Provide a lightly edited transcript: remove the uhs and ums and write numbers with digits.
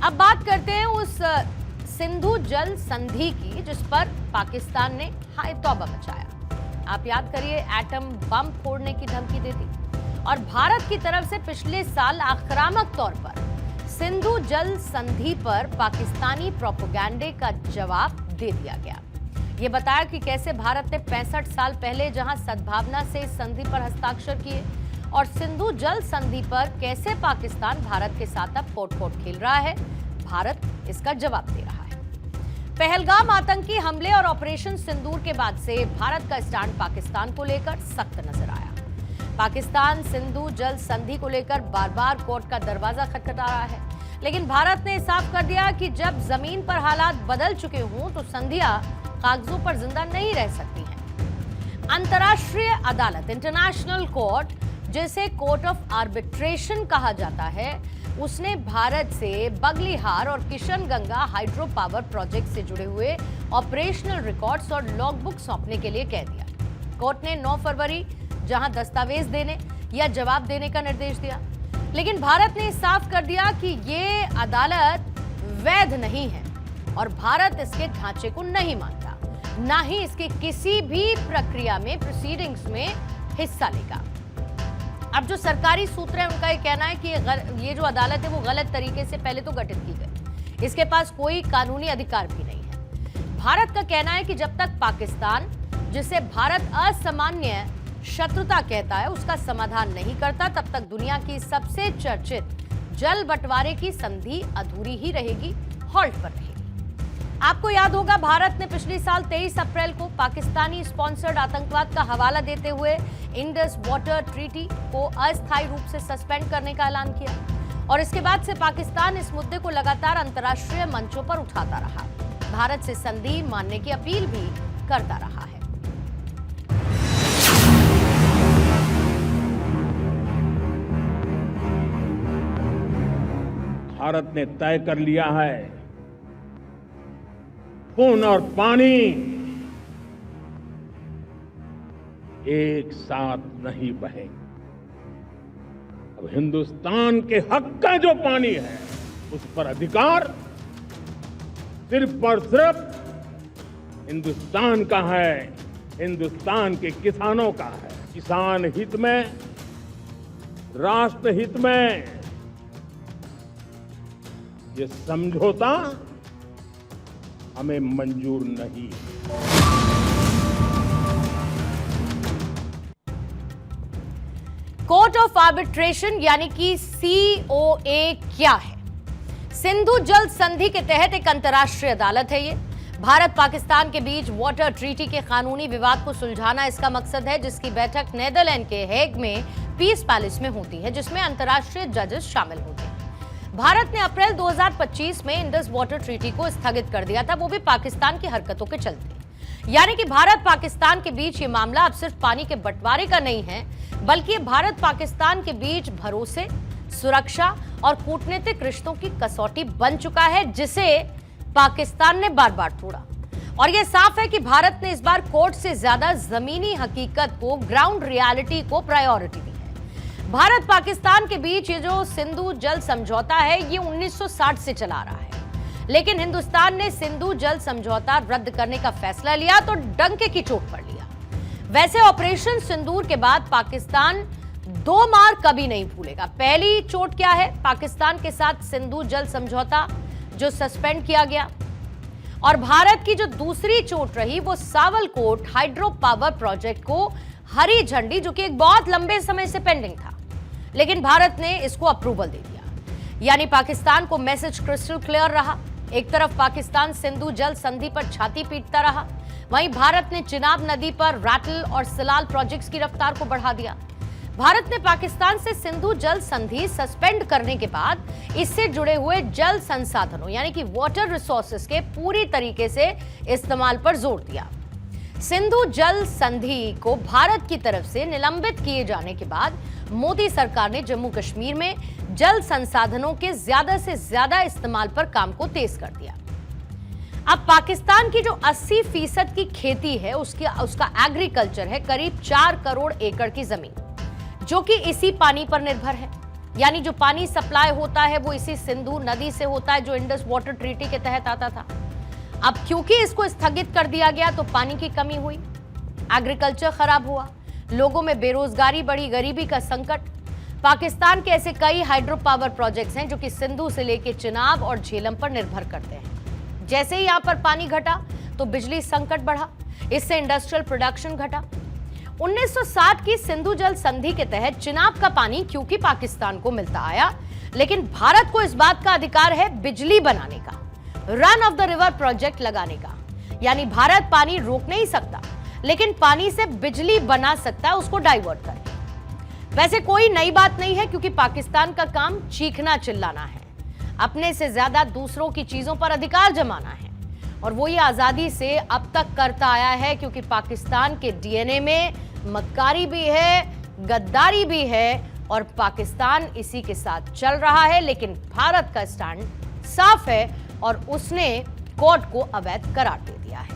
अब बात करते हैं उस सिंधु जल संधि की जिस पर पाकिस्तान ने हाय तौबा मचाया। आप याद करिए, एटम बम फोड़ने की धमकी देती और भारत की तरफ से पिछले साल आक्रामक तौर पर सिंधु जल संधि पर पाकिस्तानी प्रोपेगेंडे का जवाब दे दिया गया। ये बताया कि कैसे भारत ने 65 साल पहले जहां सद्भावना से इस संधि पर हस्ताक्षर किए और सिंधु जल संधि पर कैसे पाकिस्तान भारत के साथ अब पोट-पोट खेल रहा है, भारत इसका जवाब दे रहा है। पहलगाम आतंकी हमले और ऑपरेशन सिंदूर के बाद से भारत का स्टैंड पाकिस्तान को लेकर सख्त नजर आया। पाकिस्तान सिंधु जल संधि को लेकर बार-बार कोर्ट का दरवाजा खटखटा रहा है, लेकिन भारत ने साफ कर दिया कि जब जमीन पर हालात बदल चुके हों तो संधियां कागजों पर जिंदा नहीं रह सकती हैं। अंतर्राष्ट्रीय अदालत, इंटरनेशनल कोर्ट, जिसे कोर्ट ऑफ आर्बिट्रेशन कहा जाता है, उसने भारत से बगलिहार और किशनगंगा हाइड्रो पावर प्रोजेक्ट से जुड़े हुए ऑपरेशनल रिकॉर्ड्स और लॉगबुक सौंपने के लिए कह दिया। कोर्ट ने 9 फरवरी जहां दस्तावेज देने या जवाब देने का निर्देश दिया, लेकिन भारत ने साफ कर दिया कि ये अदालत वैध नहीं है और भारत इसके ढांचे को नहीं मानता, ना ही इसकी किसी भी प्रक्रिया में, प्रोसीडिंग्स में हिस्सा लेगा। अब जो सरकारी सूत्र है उनका ये कहना है कि ये जो अदालत है वो गलत तरीके से पहले तो गठित की गई, इसके पास कोई कानूनी अधिकार भी नहीं है। भारत का कहना है कि जब तक पाकिस्तान, जिसे भारत असामान्य शत्रुता कहता है, उसका समाधान नहीं करता, तब तक दुनिया की सबसे चर्चित जल बंटवारे की संधि अधूरी ही रहेगी, हॉल्ट पर रहेगी। आपको याद होगा, भारत ने पिछले साल 23 अप्रैल को पाकिस्तानी स्पॉन्सर्ड आतंकवाद का हवाला देते हुए इंडस वाटर ट्रीटी को अस्थायी रूप से सस्पेंड करने का ऐलान किया और इसके बाद से पाकिस्तान इस मुद्दे को लगातार अंतर्राष्ट्रीय मंचों पर उठाता रहा, भारत से संधि मानने की अपील भी करता रहा है। भारत ने तय कर लिया है, खून और पानी एक साथ नहीं बहेंगे। अब हिंदुस्तान के हक का जो पानी है उस पर अधिकार सिर्फ और सिर्फ हिंदुस्तान का है, हिंदुस्तान के किसानों का है। किसान हित में, राष्ट्र हित में ये समझौता हमें मंजूर नहीं। कोर्ट ऑफ आर्बिट्रेशन यानी कि सीओए क्या है? सिंधु जल संधि के तहत एक अंतर्राष्ट्रीय अदालत है। ये भारत पाकिस्तान के बीच वाटर ट्रीटी के कानूनी विवाद को सुलझाना इसका मकसद है, जिसकी बैठक नीदरलैंड के हेग में पीस पैलेस में होती है, जिसमें अंतर्राष्ट्रीय जजेस शामिल होते हैं। भारत ने अप्रैल 2025 में इंडस वाटर ट्रीटी को स्थगित कर दिया था, वो भी पाकिस्तान की हरकतों के चलते। यानी कि भारत पाकिस्तान के बीच ये मामला अब सिर्फ पानी के बंटवारे का नहीं है, बल्कि ये भारत पाकिस्तान के बीच भरोसे, सुरक्षा और कूटनीतिक रिश्तों की कसौटी बन चुका है, जिसे पाकिस्तान ने बार बार तोड़ा। और यह साफ है कि भारत ने इस बार कोर्ट से ज्यादा जमीनी हकीकत को, ग्राउंड रियलिटी को प्रायोरिटी दी है। भारत पाकिस्तान के बीच ये जो सिंधु जल समझौता है, ये 1960 से चला रहा है, लेकिन हिंदुस्तान ने सिंधु जल समझौता रद्द करने का फैसला लिया तो डंके की चोट पड़ लिया। वैसे ऑपरेशन सिंदूर के बाद पाकिस्तान 2 मार कभी नहीं भूलेगा। पहली चोट क्या है? पाकिस्तान के साथ सिंधु जल समझौता जो सस्पेंड किया गया, और भारत की जो दूसरी चोट रही वो सावलकोट हाइड्रो पावर प्रोजेक्ट को हरी झंडी, जो कि एक बहुत लंबे समय से पेंडिंग था, लेकिन भारत ने इसको अप्रूवल दे दिया। यानी पाकिस्तान को मैसेज क्रिस्टल क्लियर रहा। एक तरफ पाकिस्तान सिंधु जल संधि पर छाती पीटता रहा, वहीं भारत ने चिनाब नदी पर रैटल और सिलाल प्रोजेक्ट्स की रफ्तार को बढ़ा दिया। भारत ने पाकिस्तान से सिंधु जल संधि सस्पेंड करने के बाद इससे जुड़े हुए जल संसाधनों यानी कि वाटर रिसोर्सेज के पूरी तरीके से इस्तेमाल पर जोर दिया। सिंधु जल संधि को भारत की तरफ से निलंबित किए जाने के बाद मोदी सरकार ने जम्मू कश्मीर में जल संसाधनों के ज्यादा से ज्यादा इस्तेमाल पर काम को तेज कर दिया। अब पाकिस्तान की जो 80% की खेती है, उसका एग्रीकल्चर है, करीब 4 करोड़ एकड़ की जमीन, जो कि इसी पानी पर निर्भर है। यानी जो पानी सप्लाई होता है वो इसी सिंधु नदी से होता है, जो इंडस वाटर ट्रीटी के तहत आता था। अब क्योंकि इसको स्थगित कर दिया गया तो पानी की कमी हुई, एग्रीकल्चर खराब हुआ, लोगों में बेरोजगारी बढ़ी, गरीबी का संकट। पाकिस्तान के ऐसे कई हाइड्रो पावर प्रोजेक्ट्स हैं जो कि सिंधु से लेकर चिनाब और झेलम पर निर्भर करते हैं। जैसे ही यहां पर पानी घटा तो बिजली संकट बढ़ा, इससे इंडस्ट्रियल प्रोडक्शन घटा। 1960 की सिंधु जल संधि के तहत चिनाब का पानी क्योंकि पाकिस्तान को मिलता आया, लेकिन भारत को इस बात का अधिकार है बिजली बनाने का, run of the river project लगाने का। यानी भारत पानी रोक नहीं सकता, लेकिन पानी से बिजली बना सकता है, उसको डाइवर्ट करके। वैसे कोई नई बात नहीं है, क्योंकि पाकिस्तान का काम चीखना चिल्लाना है, अपने से ज्यादा दूसरों की चीजों पर अधिकार जमाना है, और वो ये आजादी से अब तक करता आया है, क्योंकि पाकिस्तान के डीएनए में मक्कारी भी है, गद्दारी भी है, और पाकिस्तान इसी के साथ चल रहा है। लेकिन भारत का स्टैंड साफ है और उसने कोर्ट को अवैध करार दे दिया है।